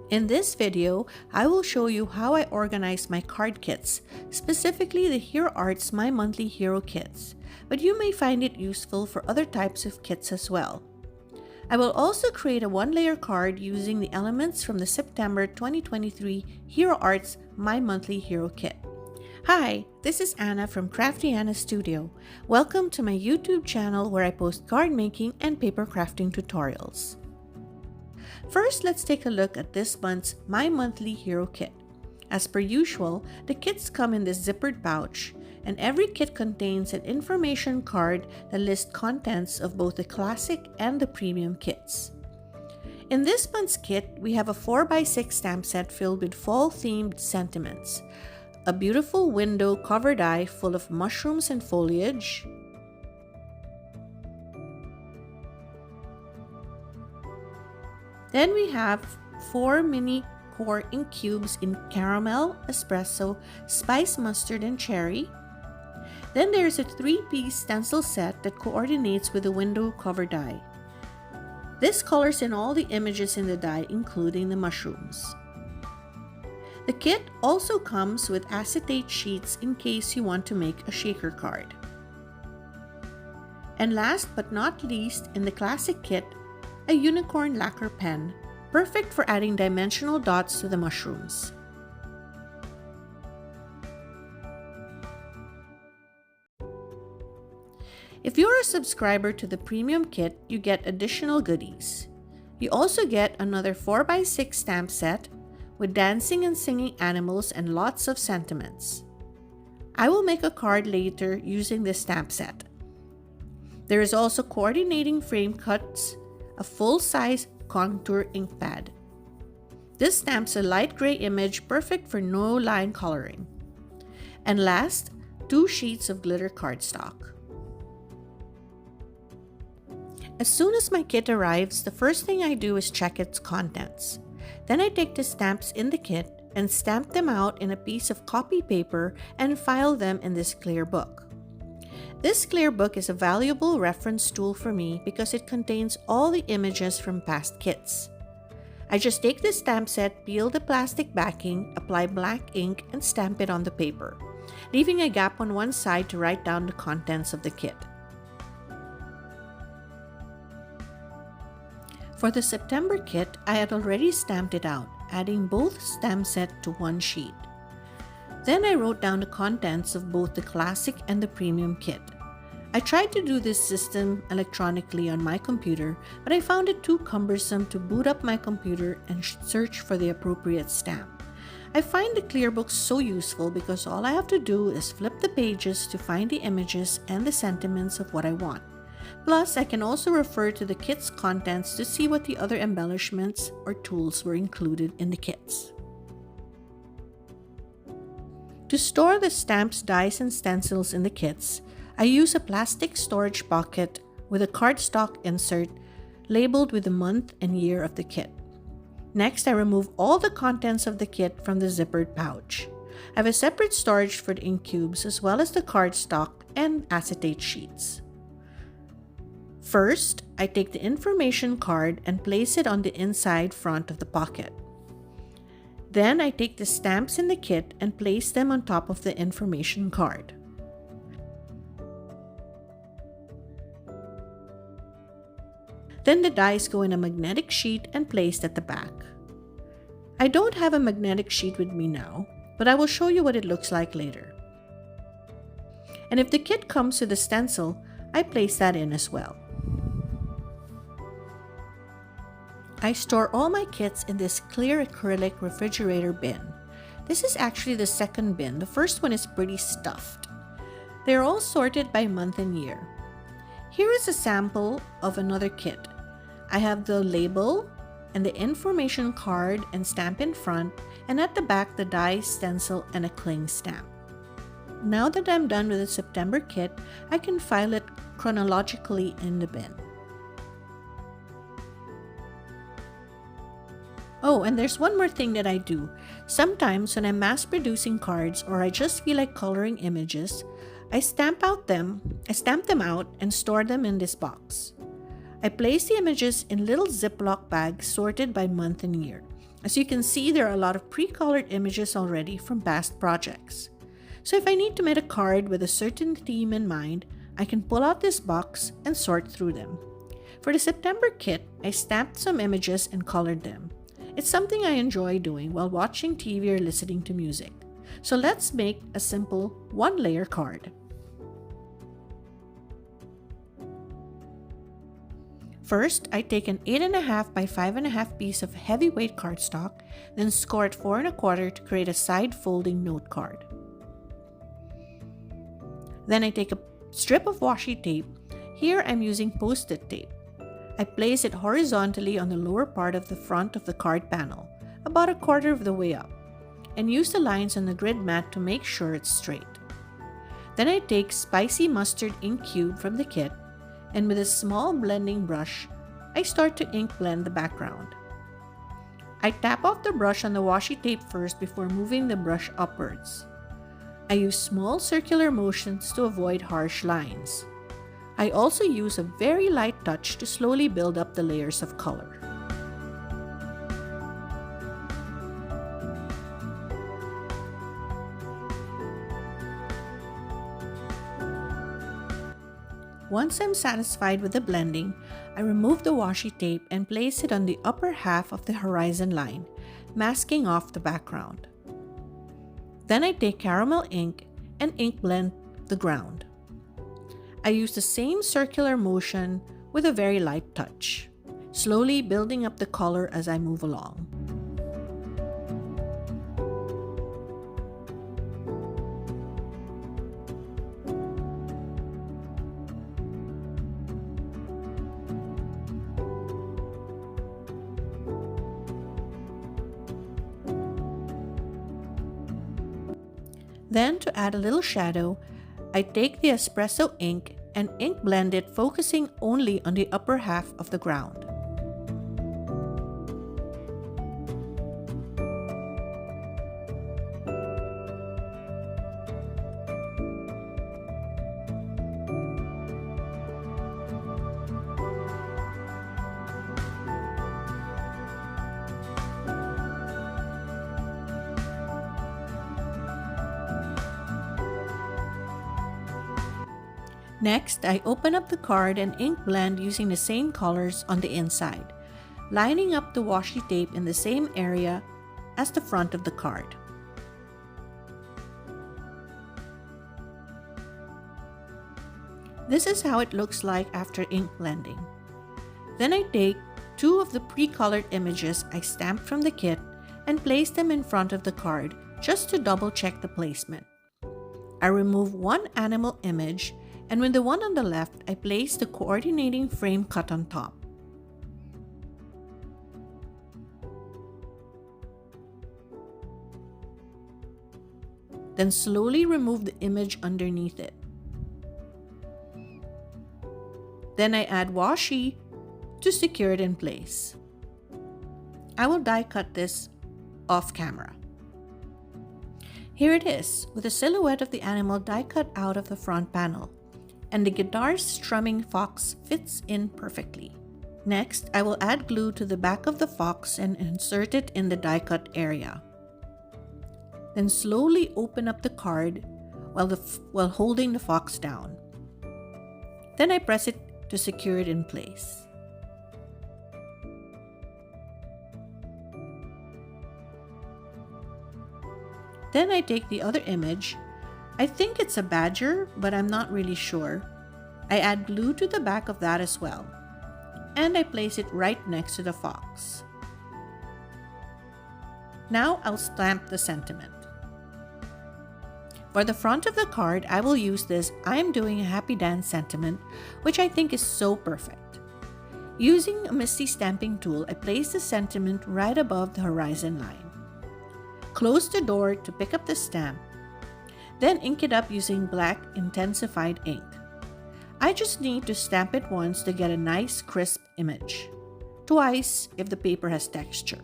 In this video, I will show you how I organize my card kits, specifically the Hero Arts My Monthly Hero kits, but you may find it useful for other types of kits as well. I will also create a one-layer card using the elements from the September 2023 Hero Arts My Monthly Hero kit. Hi, this is Anna from Crafty Anna Studio. Welcome to my YouTube channel where I post card making and paper crafting tutorials. First, let's take a look at this month's My Monthly Hero kit. As per usual, the kits come in this zippered pouch, and every kit contains an information card that lists contents of both the classic and the premium kits. In this month's kit, we have a 4x6 stamp set filled with fall-themed sentiments, a beautiful window cover die full of mushrooms and foliage, then we have 4 mini core ink cubes in caramel, espresso, spice mustard, and cherry. Then there's a 3-piece stencil set that coordinates with the window cover die. This colors in all the images in the die, including the mushrooms. The kit also comes with acetate sheets in case you want to make a shaker card. And last but not least, in the classic kit, a unicorn lacquer pen, perfect for adding dimensional dots to the mushrooms. If you're a subscriber to the premium kit, you get additional goodies. You also get another 4x6 stamp set with dancing and singing animals and lots of sentiments. I will make a card later using this stamp set. There is also coordinating frame cuts, a full-size contour ink pad. This stamps a light gray image perfect for no line coloring. And last, 2 sheets of glitter cardstock. As soon as my kit arrives, the first thing I do is check its contents. Then I take the stamps in the kit and stamp them out in a piece of copy paper and file them in this clear book. This clear book is a valuable reference tool for me because it contains all the images from past kits. I just take the stamp set, peel the plastic backing, apply black ink, and stamp it on the paper, leaving a gap on one side to write down the contents of the kit. For the September kit, I had already stamped it out, adding both stamp set to one sheet. Then I wrote down the contents of both the classic and the premium kit. I tried to do this system electronically on my computer, but I found it too cumbersome to boot up my computer and search for the appropriate stamp. I find the clear book so useful because all I have to do is flip the pages to find the images and the sentiments of what I want. Plus, I can also refer to the kit's contents to see what the other embellishments or tools were included in the kits. To store the stamps, dies, and stencils in the kits, I use a plastic storage pocket with a cardstock insert labeled with the month and year of the kit. Next, I remove all the contents of the kit from the zippered pouch. I have a separate storage for the ink cubes as well as the cardstock and acetate sheets. First, I take the information card and place it on the inside front of the pocket. Then I take the stamps in the kit and place them on top of the information card. Then the dies go in a magnetic sheet and placed at the back. I don't have a magnetic sheet with me now, but I will show you what it looks like later. And if the kit comes with a stencil, I place that in as well. I store all my kits in this clear acrylic refrigerator bin. This is actually the second bin. The first one is pretty stuffed. They are all sorted by month and year. Here is a sample of another kit. I have the label and the information card and stamp in front, and at the back the die, stencil, and a cling stamp. Now that I'm done with the September kit, I can file it chronologically in the bin. Oh, and there's one more thing that I do. Sometimes when I'm mass producing cards or I just feel like coloring images, I stamp them out and store them in this box. I place the images in little Ziploc bags sorted by month and year. As you can see, there are a lot of pre-colored images already from past projects. So if I need to make a card with a certain theme in mind, I can pull out this box and sort through them. For the September kit, I stamped some images and colored them. It's something I enjoy doing while watching TV or listening to music. So let's make a simple one-layer card. First, I take an 8.5 by 5.5 piece of heavyweight cardstock, then score it 4.25 to create a side folding note card. Then I take a strip of washi tape. Here I'm using Post-it tape. I place it horizontally on the lower part of the front of the card panel, about a quarter of the way up, and use the lines on the grid mat to make sure it's straight. Then I take Spicy Mustard ink cube from the kit, and with a small blending brush, I start to ink blend the background. I tap off the brush on the washi tape first before moving the brush upwards. I use small circular motions to avoid harsh lines. I also use a very light touch to slowly build up the layers of color. Once I'm satisfied with the blending, I remove the washi tape and place it on the upper half of the horizon line, masking off the background. Then I take caramel ink and ink blend the ground. I use the same circular motion with a very light touch, slowly building up the color as I move along. Then, to add a little shadow, I take the espresso ink and ink blend it, focusing only on the upper half of the ground. Next, I open up the card and ink blend using the same colors on the inside, lining up the washi tape in the same area as the front of the card. This is how it looks like after ink blending. Then I take two of the pre-colored images I stamped from the kit and place them in front of the card just to double check the placement. I remove one animal image, and with the one on the left, I place the coordinating frame cut on top. Then slowly remove the image underneath it. Then I add washi to secure it in place. I will die cut this off camera. Here it is, with a silhouette of the animal die cut out of the front panel, and the guitar strumming fox fits in perfectly. Next, I will add glue to the back of the fox and insert it in the die cut area. Then slowly open up the card while holding the fox down. Then I press it to secure it in place. Then I take the other image. I think it's a badger, but I'm not really sure. I add glue to the back of that as well, and I place it right next to the fox. Now I'll stamp the sentiment. For the front of the card, I will use this "I am doing a happy dance" sentiment, which I think is so perfect. Using a MISTI stamping tool, I place the sentiment right above the horizon line. Close the door to pick up the stamp. Then ink it up using black intensified ink. I just need to stamp it once to get a nice crisp image. Twice if the paper has texture.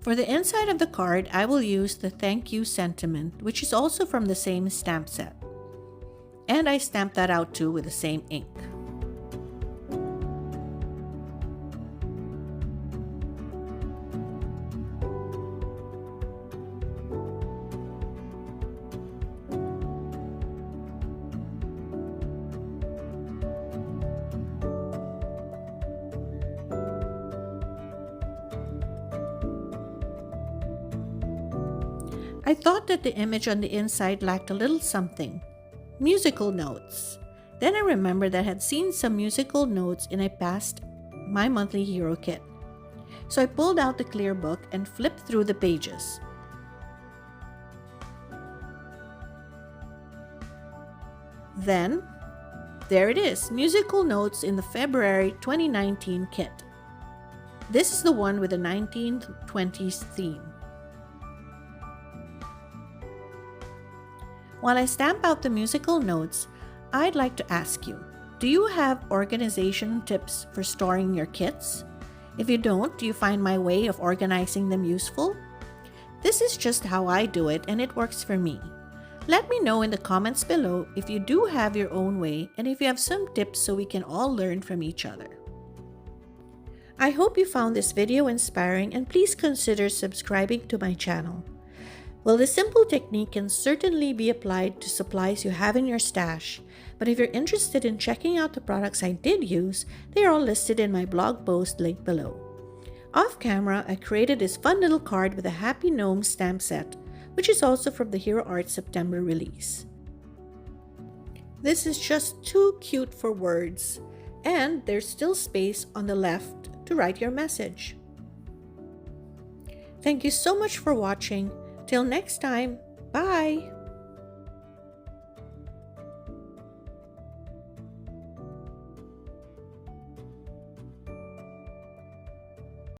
For the inside of the card, I will use the thank you sentiment, which is also from the same stamp set. And I stamped that out too with the same ink. I thought that the image on the inside lacked a little something. Musical notes. Then I remembered that I had seen some musical notes in a past My Monthly Hero kit. So I pulled out the clear book and flipped through the pages. Then, there it is, musical notes in the February 2019 kit. This is the one with the 1920s theme. While I stamp out the musical notes, I'd like to ask you, do you have organization tips for storing your kits? If you don't, do you find my way of organizing them useful? This is just how I do it, and it works for me. Let me know in the comments below if you do have your own way and if you have some tips so we can all learn from each other. I hope you found this video inspiring, and please consider subscribing to my channel. Well, this simple technique can certainly be applied to supplies you have in your stash, but if you're interested in checking out the products I did use, they are all listed in my blog post link below. Off camera, I created this fun little card with a Happy Gnome stamp set, which is also from the Hero Art September release. This is just too cute for words, and there's still space on the left to write your message. Thank you so much for watching. Till next time, bye!